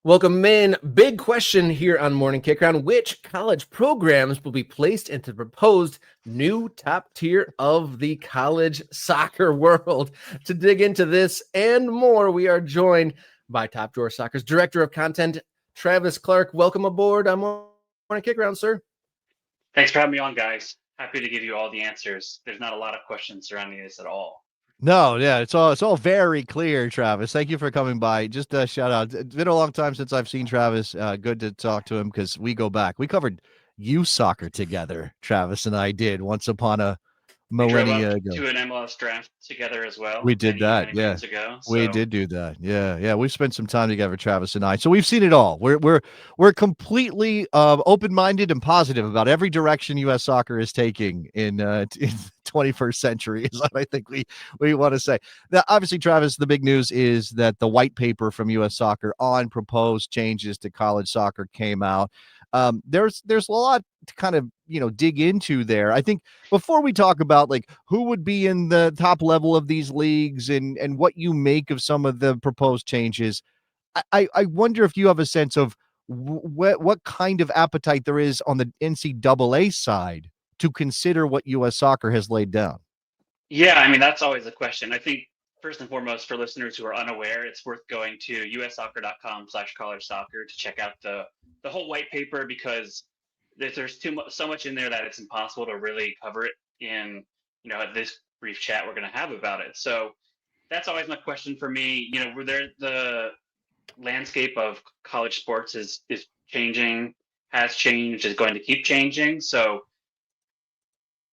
Welcome in. Big question here on Morning Kickaround. Which college programs will be placed into the proposed new top tier of the college soccer world? To dig into this and more, we are joined by Top Drawer Soccer's Director of Content, Travis Clark. Welcome aboard on Morning Kickaround, sir. Thanks for having me on, guys. Happy to give you all the answers. There's not a lot of questions surrounding this at all. No, yeah, it's all very clear, Travis. Thank you for coming by. Just a shout out. It's been a long time since I've seen Travis. Good to talk to him because we go back. We covered youth soccer together, Travis and I did once upon a We drove up millennia ago. to an MLS draft together as well. We did that, many yeah. moons ago. We did do that. Yeah. We've spent some time together, Travis and I. So we've seen it all. We're completely open-minded and positive about every direction U.S. soccer is taking in the 21st century, is what I think we want to say. Now, obviously, Travis, the big news is that the white paper from U.S. Soccer on proposed changes to college soccer came out. There's a lot to kind of dig into there. I think before we talk about like who would be in the top level of these leagues and what you make of some of the proposed changes, I wonder if you have a sense of what kind of appetite there is on the NCAA side to consider what U.S. soccer has laid down. Yeah, I mean, that's always a question. I think first and foremost, for listeners who are unaware, it's worth going to ussoccer.com/college soccer to check out the whole white paper, because there's so much in there that it's impossible to really cover it in this brief chat we're going to have about it. So that's always my question for me. The landscape of college sports is changing, has changed, is going to keep changing. So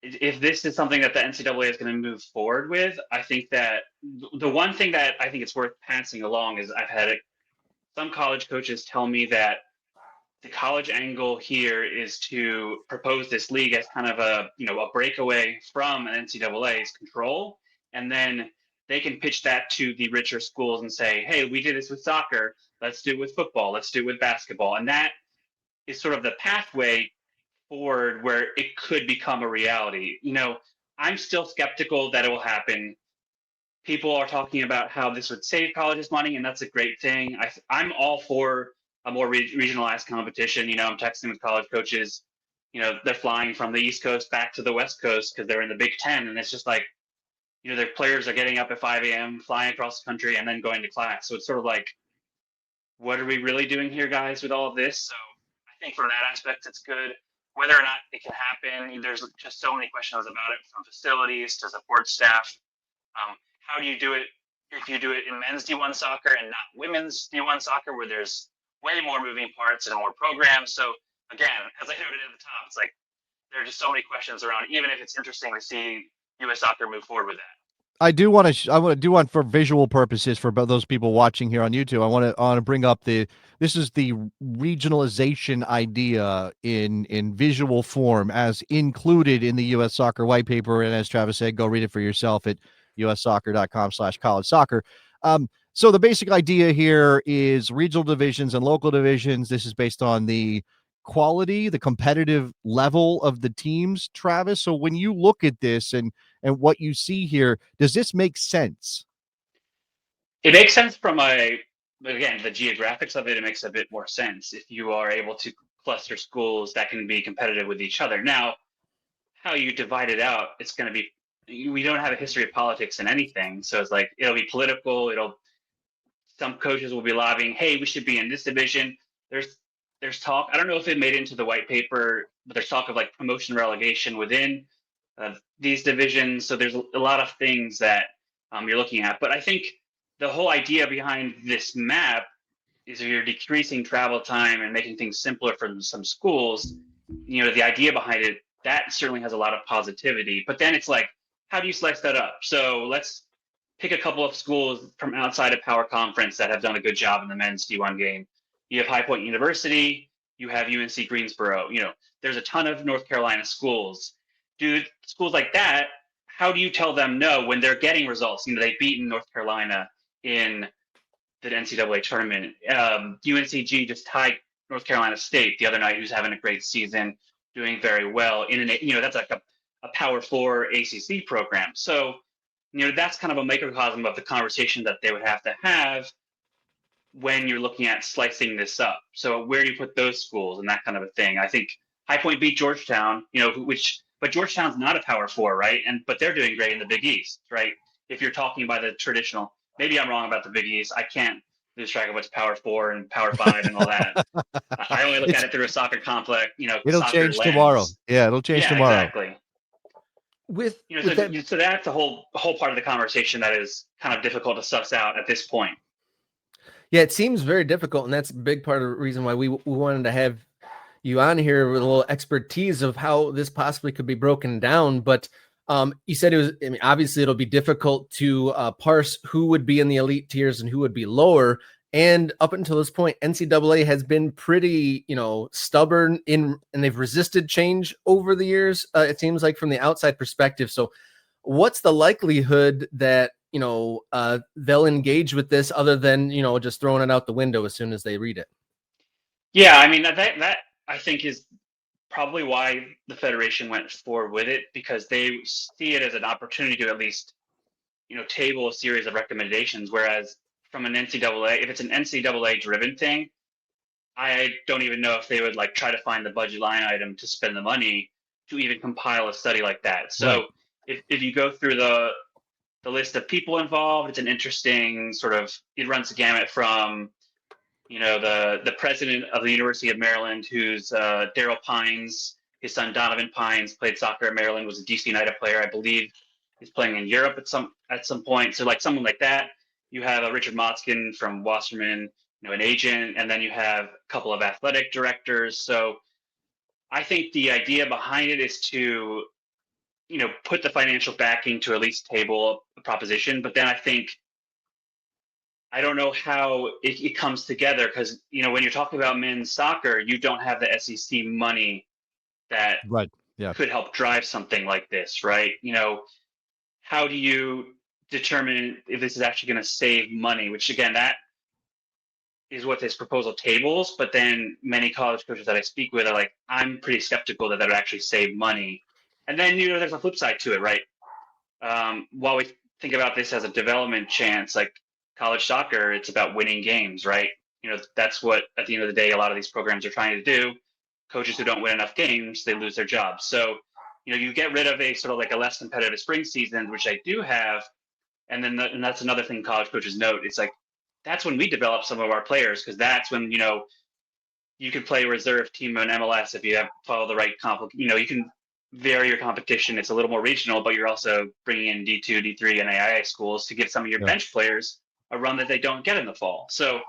if this is something that the NCAA is going to move forward with, I think that the one thing that I think it's worth passing along is I've had some college coaches tell me that the college angle here is to propose this league as kind of a breakaway from an NCAA's control, and then they can pitch that to the richer schools and say, hey, we did this with soccer, let's do it with football, let's do it with basketball. And that is sort of the pathway forward where it could become a reality. I'm still skeptical that it will happen. People are talking about how this would save colleges money, and that's a great thing. I'm all for a more regionalized competition. I'm texting with college coaches. They're flying from the East Coast back to the West Coast because they're in the Big Ten, and it's just like, their players are getting up at 5 a.m., flying across the country, and then going to class. So it's sort of like, what are we really doing here, guys, with all of this? So I think from that aspect, it's good. Whether or not it can happen, there's just so many questions about it, from facilities to support staff. How do you do it if you do it in men's D1 soccer and not women's D1 soccer, where there's way more moving parts and more programs? So again, as I noted at the top, it's like there are just so many questions around, even if it's interesting to see U.S. soccer move forward with that. I want to do one for visual purposes for those people watching here on YouTube. I want to bring up this is the regionalization idea in visual form as included in the U.S. Soccer white paper. And as Travis said, go read it for yourself at ussoccer.com/college soccer. So the basic idea here is regional divisions and local divisions. This is based on the quality, the competitive level of the teams, Travis. So when you look at this and what you see here, does this make sense? It makes sense again, the geographics of it. It makes a bit more sense if you are able to cluster schools that can be competitive with each other. Now, how you divide it out, it's going to be, we don't have a history of politics in anything. So it's like, it'll be political. Some coaches will be lobbying, hey, we should be in this division. There's talk, I don't know if it made it into the white paper, but there's talk of like promotion relegation within these divisions. So there's a lot of things that you're looking at. But I think the whole idea behind this map is if you're decreasing travel time and making things simpler for some schools, the idea behind it, that certainly has a lot of positivity. But then it's like, how do you slice that up? So let's pick a couple of schools from outside of Power Conference that have done a good job in the men's D1 game. You have High Point University, you have UNC Greensboro. There's a ton of North Carolina schools. Dude, schools like that, how do you tell them no when they're getting results? They've beaten North Carolina in the NCAA tournament. UNCG just tied North Carolina State the other night, who's having a great season, doing very well. That's like a Power 4 ACC program. So, that's kind of a microcosm of the conversation that they would have to have. when you're looking at slicing this up. So where do you put those schools and that kind of a thing? I think High Point beat Georgetown, but Georgetown's not a Power Four, right? But they're doing great in the Big East, right? If you're talking by the traditional, maybe I'm wrong about the Big East. I can't lose track of what's Power Four and Power Five and all that. I only look at it through a soccer complex, It'll soccer change tomorrow. lens. Yeah, it'll change Yeah, tomorrow. exactly. With So, that, so that's a whole part of the conversation that is kind of difficult to suss out at this point. yeah, it seems very difficult, and that's a big part of the reason why we wanted to have you on here with a little expertise of how this possibly could be broken down. But you said it was, I mean, obviously it'll be difficult to parse who would be in the elite tiers and who would be lower. And up until this point, NCAA has been pretty, stubborn and they've resisted change over the years. It seems like from the outside perspective. So what's the likelihood that, they'll engage with this other than, just throwing it out the window as soon as they read it? Yeah, I mean, that I think is probably why the Federation went forward with it, because they see it as an opportunity to at least, table a series of recommendations. Whereas from an NCAA, if it's an NCAA driven thing, I don't even know if they would try to find the budget line item to spend the money to even compile a study like that. So Right. if you go through the list of people involved, it's an interesting sort of, it runs the gamut from, the president of the University of Maryland, who's Daryl Pines. His son Donovan Pines played soccer at Maryland, was a DC United player, I believe. He's playing in Europe at some point. So someone like that. You have Richard Motzkin from Wasserman, an agent, and then you have a couple of athletic directors. So I think the idea behind it is to, put the financial backing to at least table a proposition. But then I don't know how it comes together, because, when you're talking about men's soccer, you don't have the SEC money that Right. Yeah. could help drive something like this, right? How do you determine if this is actually going to save money? Which, again, that is what this proposal tables. But then many college coaches that I speak with are like, I'm pretty skeptical that would actually save money. And then, there's a flip side to it, right? While we think about this as a development chance, like college soccer, it's about winning games, right? That's what, at the end of the day, a lot of these programs are trying to do. Coaches who don't win enough games, they lose their jobs. So, you get rid of a sort of like a less competitive spring season, which I do have. And then and that's another thing college coaches note. It's like, that's when we develop some of our players, because that's when, you can play a reserve team in MLS if you follow the right you can vary your competition. It's a little more regional, but you're also bringing in D2, D3, and AIA schools to give some of your bench players a run that they don't get in the fall. So,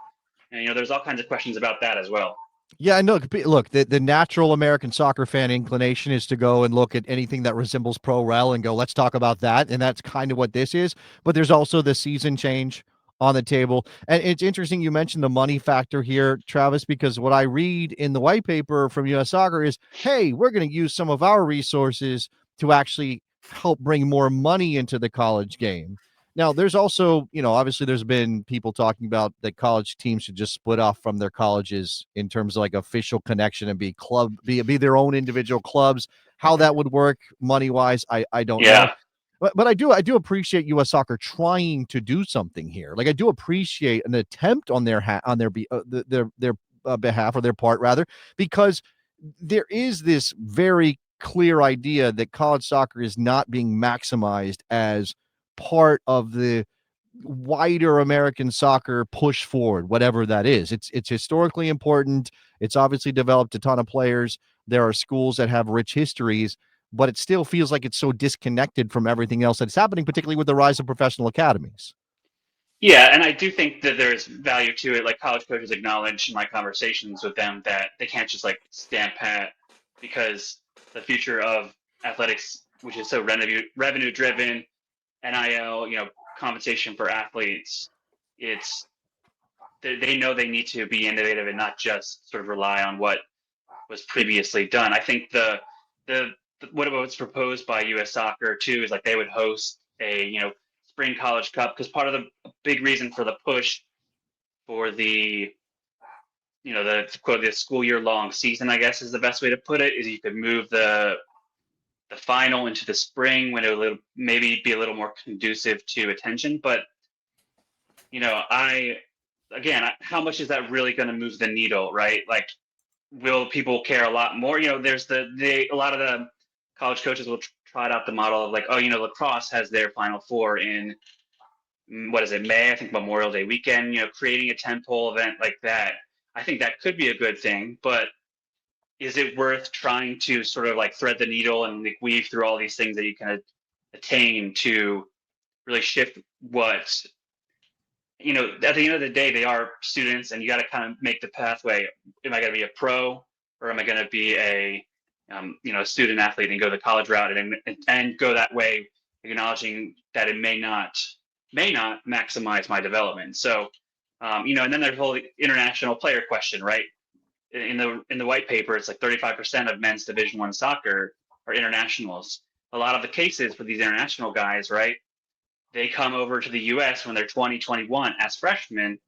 there's all kinds of questions about that as well. Yeah, I know. Look, the natural American soccer fan inclination is to go and look at anything that resembles pro rel and go, let's talk about that. And that's kind of what this is. But there's also the season change on the table. And it's interesting you mentioned the money factor here, Travis, because what I read in the white paper from US Soccer is, hey, we're going to use some of our resources to actually help bring more money into the college game. Now, there's also, obviously there's been people talking about that college teams should just split off from their colleges in terms of like official connection and be their own individual clubs. How that would work money wise, I don't know. But I do appreciate US Soccer trying to do something here. Like I do appreciate an attempt on their behalf, or their part rather, because there is this very clear idea that college soccer is not being maximized as part of the wider American soccer push forward, whatever that is. It's historically important. It's obviously developed a ton of players. There are schools that have rich histories, but it still feels like it's so disconnected from everything else that's happening, particularly with the rise of professional academies. Yeah, and I do think that there's value to it. Like college coaches acknowledge in my conversations with them that they can't just stand pat, because the future of athletics, which is so revenue driven, NIL, compensation for athletes, they know they need to be innovative and not just sort of rely on what was previously done. I think what was proposed by US Soccer too is they would host a spring college cup, because part of the big reason for the push for the the school year long season, I guess is the best way to put it, is you could move the final into the spring when it would maybe be a little more conducive to attention. But again, how much is that really going to move the needle, right? Like, will people care a lot more? There's a lot of the college coaches will try out the model of like, oh, lacrosse has their Final Four in what is it, May? I think Memorial Day weekend. Creating a tentpole event like that. I think that could be a good thing, but is it worth trying to sort of like thread the needle and like weave through all these things that you can attain to really shift what at the end of the day, they are students, and you got to kind of make the pathway. Am I going to be a pro, or am I going to be a student athlete and go the college route and go that way, acknowledging that it may not maximize my development. So, and then there's the whole international player question, right? In the white paper, it's like 35% of men's Division I soccer are internationals. A lot of the cases for these international guys, right? They come over to the US when they're 20, 21 as freshmen.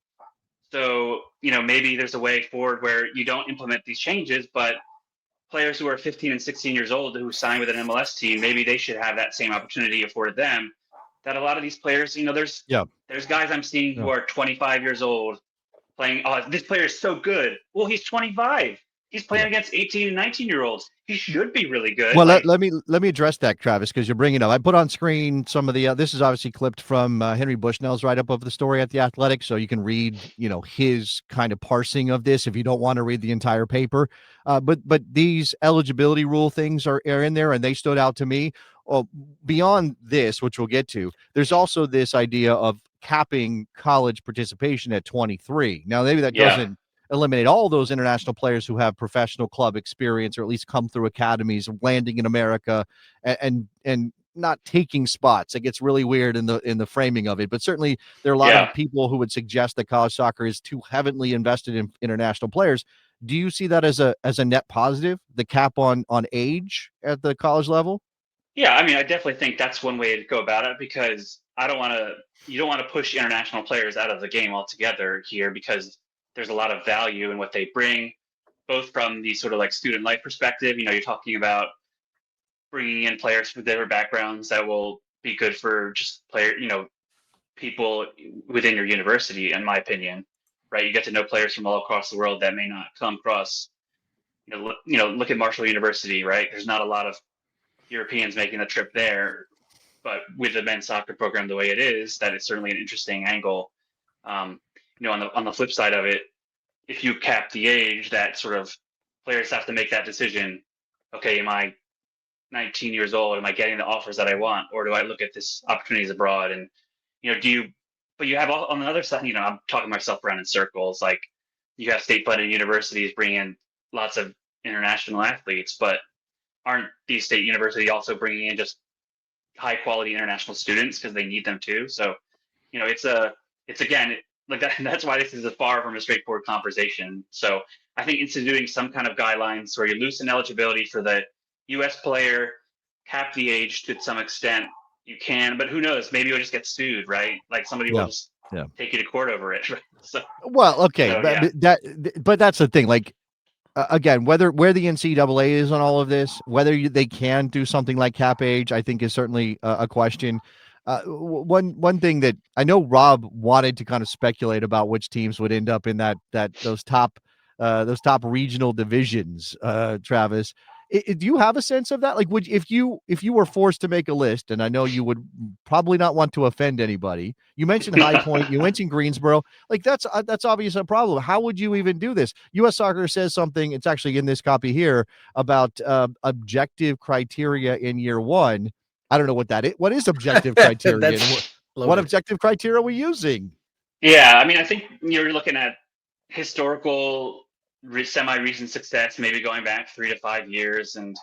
So, maybe there's a way forward where you don't implement these changes, but players who are 15 and 16 years old who sign with an MLS team, maybe they should have that same opportunity afforded them. That a lot of these players, there's guys I'm seeing who are 25 years old playing. Oh, this player is so good. Well, he's 25. He's playing against 18 and 19-year-olds. He should be really good. Well, let me address that, Travis, because you're bringing it up. I put on screen some of the. This is obviously clipped from Henry Bushnell's write-up of the story at The Athletic, so you can read, his kind of parsing of this if you don't want to read the entire paper. But these eligibility rule things are in there, and they stood out to me. Well, beyond this, which we'll get to, there's also this idea of capping college participation at 23. Now, maybe that doesn't eliminate all those international players who have professional club experience or at least come through academies, landing in America and not taking spots. It gets really weird in the framing of it, but certainly there are a lot of people who would suggest that college soccer is too heavily invested in international players. Do you see that as a net positive, the cap on age at the college level? Yeah, I mean, I definitely think that's one way to go about it, because you don't want to push international players out of the game altogether here, because there's a lot of value in what they bring, both from the sort of like student life perspective. You're talking about bringing in players from different backgrounds that will be good for just people within your university, in my opinion, right? You get to know players from all across the world that may not come across, look at Marshall University, right? There's not a lot of Europeans making the trip there, but with the men's soccer program the way it is, that is certainly an interesting angle. On the flip side of it, if you cap the age, that sort of players have to make that decision. Okay, am I 19 years old? Am I getting the offers that I want, or do I look at this opportunities abroad? And but you have on the other side, I'm talking myself around in circles. Like, you have state-funded universities bringing in lots of international athletes, but aren't these state universities also bringing in just high quality international students because they need them too? So, it's again, like that's why this is far from a straightforward conversation. So I think instituting some kind of guidelines where you loosen eligibility for the U.S. player, cap the age to some extent, you can, but who knows? Maybe you'll just get sued, right? Like somebody will just take you to court over it. So, well, okay, but that's the thing. Like, again, where the NCAA is on all of this, whether they can do something like cap age, I think is certainly a question. One thing that I know Rob wanted to kind of speculate about which teams would end up in those top regional divisions. Travis, do you have a sense of that? Like, if you were forced to make a list, and I know you would probably not want to offend anybody. You mentioned High Point, you mentioned Greensboro. Like, that's obviously a problem. How would you even do this? U.S. Soccer says something. It's actually in this copy here about objective criteria in year one. I don't know what that is. What is objective criteria? What objective criteria are we using? Yeah, I mean, I think you're looking at historical semi-recent success, maybe going back 3 to 5 years, and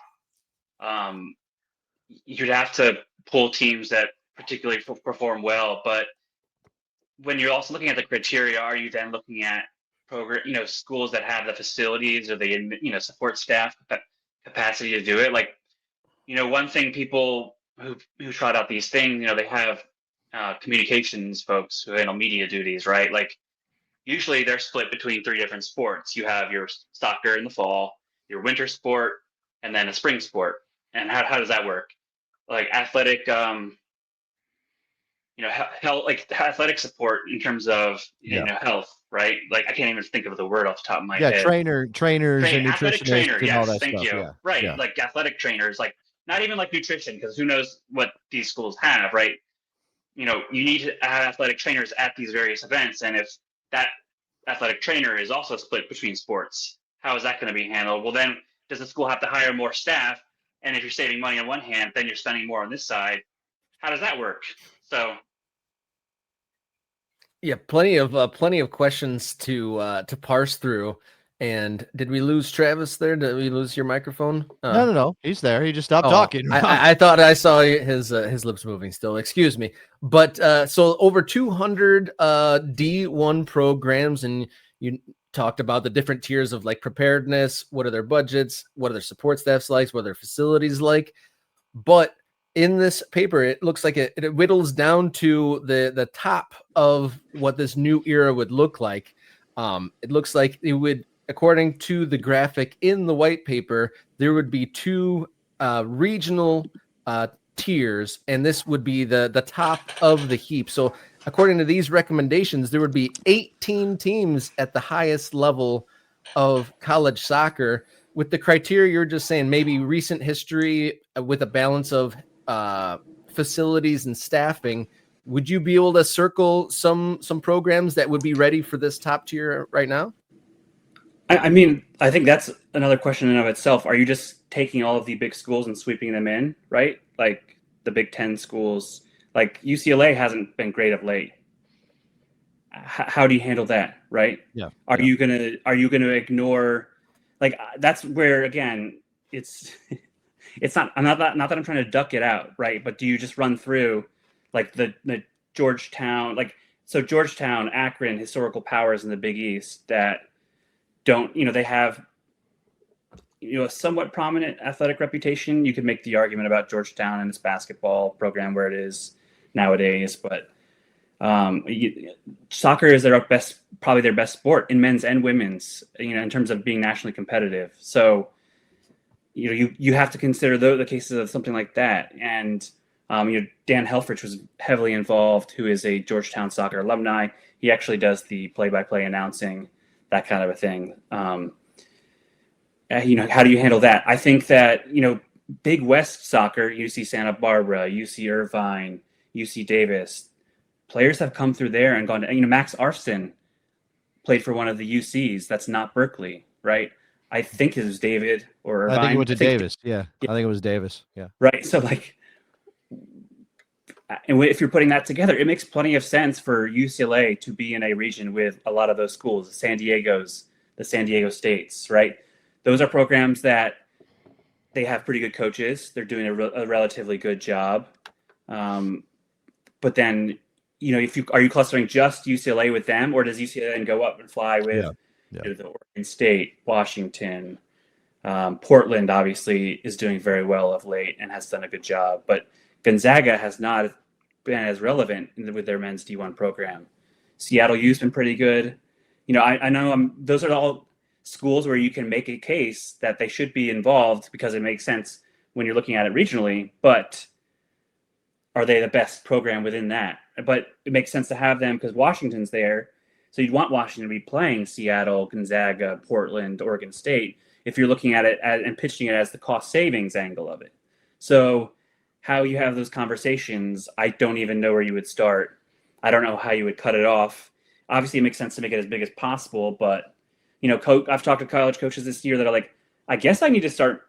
you'd have to pull teams that particularly perform well. But when you're also looking at the criteria, are you then looking at schools that have the facilities or the support staff capacity to do it? Like, one thing people who trot out these things, they have communications folks who handle media duties, right? Like, usually they're split between 3 different sports. You have your soccer in the fall, your winter sport, and then a spring sport. And how does that work? Like, athletic health, like athletic support in terms of health, right? Like I can't even think of the word off the top of my head. Trainers and Athletic nutritionists trainer, and all yes, that thank stuff. you. Yeah. Right, Yeah. like athletic trainers, like not even like nutrition, because who knows what these schools have, right? You need to have athletic trainers at these various events, and if that athletic trainer is also split between sports, how is that going to be handled? Well, then does the school have to hire more staff? And if you're saving money on one hand, then you're spending more on this side. How does that work? So yeah, plenty of questions to parse through. And did we lose Travis there? Did we lose your microphone? No. He's there. He just stopped talking. I thought I saw his lips moving still. Excuse me. But so over 200 D1 programs, and you talked about the different tiers of like preparedness. What are their budgets? What are their support staffs like? What are their facilities like? But in this paper, it looks like it whittles down to the top of what this new era would look like. It looks like it would, according to the graphic in the white paper, there would be two regional tiers, and this would be the top of the heap. So according to these recommendations, there would be 18 teams at the highest level of college soccer, with the criteria you're just saying, maybe recent history with a balance of facilities and staffing. Would you be able to circle some programs that would be ready for this top tier right now? I mean, I think that's another question in and of itself. Are you just taking all of the big schools and sweeping them in, right? Like the Big Ten schools, like UCLA hasn't been great of late. How do you handle that, right? Yeah. Are you gonna ignore? Like that's where again, it's not. Not that I'm trying to duck it out, right? But do you just run through like the Georgetown, Georgetown, Akron, historical powers in the Big East that don't, they have, a somewhat prominent athletic reputation. You could make the argument about Georgetown and its basketball program where it is nowadays, but soccer is probably their best sport in men's and women's, in terms of being nationally competitive. So, you have to consider the cases of something like that. And, Dan Helfrich was heavily involved, who is a Georgetown soccer alumni. He actually does the play-by-play announcing, that kind of a thing. How do you handle that? I think that, Big West soccer, UC Santa Barbara, UC Irvine, UC Davis, players have come through there and gone to, Max Arfson played for one of the UCs. That's not Berkeley, right? I think it was David or Irvine. I think it went to Davis. Yeah. I think it was Davis. Yeah. Right. So and if you're putting that together, it makes plenty of sense for UCLA to be in a region with a lot of those schools, the San Diego States, right? Those are programs that they have pretty good coaches. They're doing a relatively good job. But then, are you clustering just UCLA with them, or does UCLA then go up and fly with the Oregon State, Washington, Portland obviously is doing very well of late and has done a good job, but Gonzaga has not been as relevant with their men's D1 program. Seattle U's been pretty good. I know those are all schools where you can make a case that they should be involved because it makes sense when you're looking at it regionally, but are they the best program within that? But it makes sense to have them because Washington's there. So you'd want Washington to be playing Seattle, Gonzaga, Portland, Oregon State, if you're looking at it and pitching it as the cost savings angle of it. So how you have those conversations, I don't even know where you would start. I don't know how you would cut it off. Obviously, it makes sense to make it as big as possible, but I've talked to college coaches this year that are like, I guess I need to start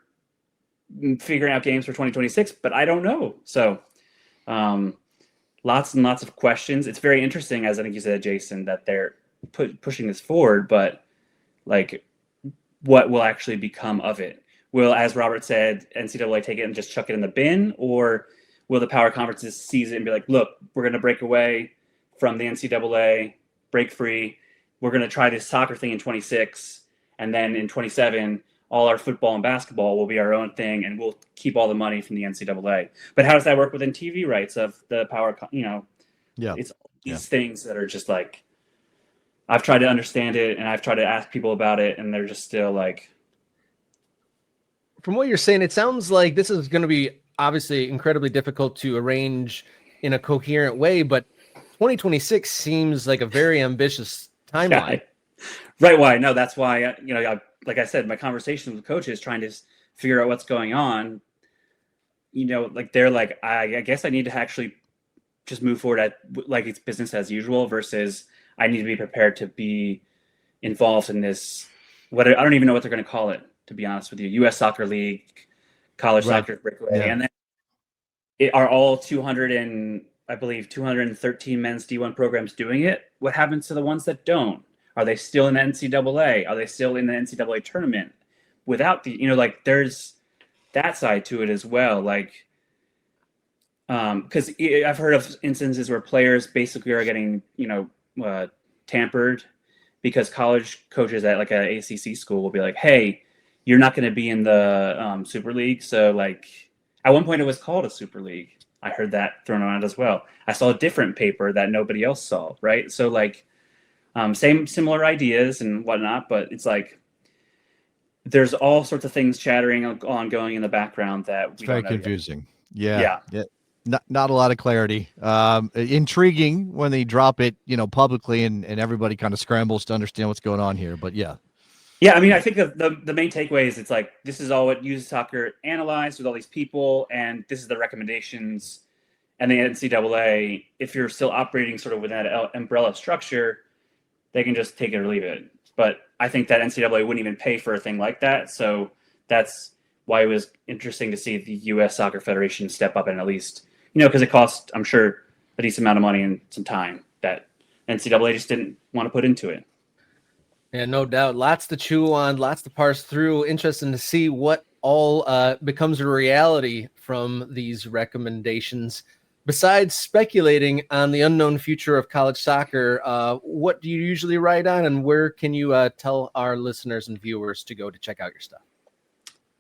figuring out games for 2026, but I don't know. So lots and lots of questions. It's very interesting, as I think you said, Jason, that they're pushing this forward, but what will actually become of it? Will, as Robert said, NCAA take it and just chuck it in the bin, or will the power conferences seize it and be like, look, we're going to break away from the NCAA, break free. We're going to try this soccer thing in 26, and then in 27, all our football and basketball will be our own thing, and we'll keep all the money from the NCAA. But how does that work within TV rights of the power? It's these things that are just like, I've tried to understand it, and I've tried to ask people about it, and they're just still like. From what you're saying, it sounds like this is going to be obviously incredibly difficult to arrange in a coherent way, but 2026 seems like a very ambitious timeline. Right. Why? No, that's why, like I said, my conversations with coaches trying to figure out what's going on, like they're like, I guess I need to actually just move forward like it's business as usual versus I need to be prepared to be involved in this. I don't even know what they're going to call it, to be honest with you. U.S. Soccer League, college soccer breakaway, and then are all 213 men's D1 programs doing it? What happens to the ones that don't? Are they still in the NCAA? Are they still in the NCAA tournament? Without the, there's that side to it as well. Like, because I've heard of instances where players basically are getting, tampered because college coaches at like a ACC school will be like, hey, you're not going to be in the Super League. So like at one point it was called a Super League. I heard that thrown around as well. I saw a different paper that nobody else saw. Right. So like similar ideas and whatnot, but it's like, there's all sorts of things chattering ongoing in the background that it's very confusing. Yeah. Not a lot of clarity. Intriguing when they drop it, publicly and everybody kind of scrambles to understand what's going on here. But yeah. I mean, I think the main takeaway is it's like, this is all what U.S. Soccer analyzed with all these people, and this is the recommendations. And the NCAA, if you're still operating sort of within that umbrella structure, they can just take it or leave it. But I think that NCAA wouldn't even pay for a thing like that. So that's why it was interesting to see the U.S. Soccer Federation step up and at least, because it cost, I'm sure, a decent amount of money and some time that NCAA just didn't want to put into it. Yeah, no doubt. Lots to chew on, lots to parse through. Interesting to see what all becomes a reality from these recommendations. Besides speculating on the unknown future of college soccer, what do you usually write on, and where can you tell our listeners and viewers to go to check out your stuff?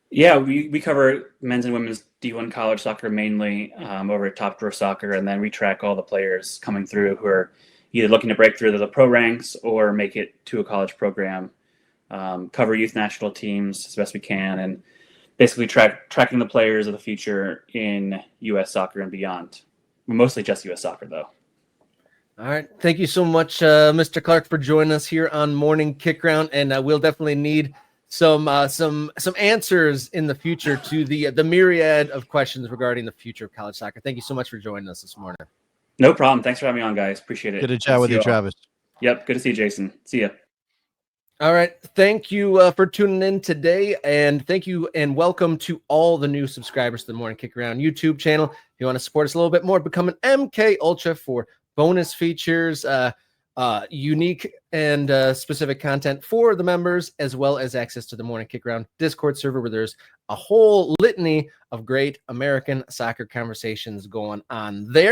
Yeah, we cover men's and women's D1 college soccer mainly over at Top Drawer Soccer, and then we track all the players coming through who are either looking to break through to the pro ranks or make it to a college program, cover youth national teams as best we can, and basically tracking the players of the future in U.S. soccer and beyond. Mostly just U.S. soccer, though. All right. Thank you so much, Mr. Clark, for joining us here on Morning Kickaround, and we'll definitely need some answers in the future to the myriad of questions regarding the future of college soccer. Thank you so much for joining us this morning. No problem. Thanks for having me on, guys. Appreciate it. Good to chat with you, Travis. Yep. Good to see you, Jason. See ya. All right. Thank you for tuning in today. And thank you and welcome to all the new subscribers to the Morning Kickaround YouTube channel. If you want to support us a little bit more, become an MK Ultra for bonus features, unique and specific content for the members, as well as access to the Morning Kickaround Discord server, where there's a whole litany of great American soccer conversations going on there.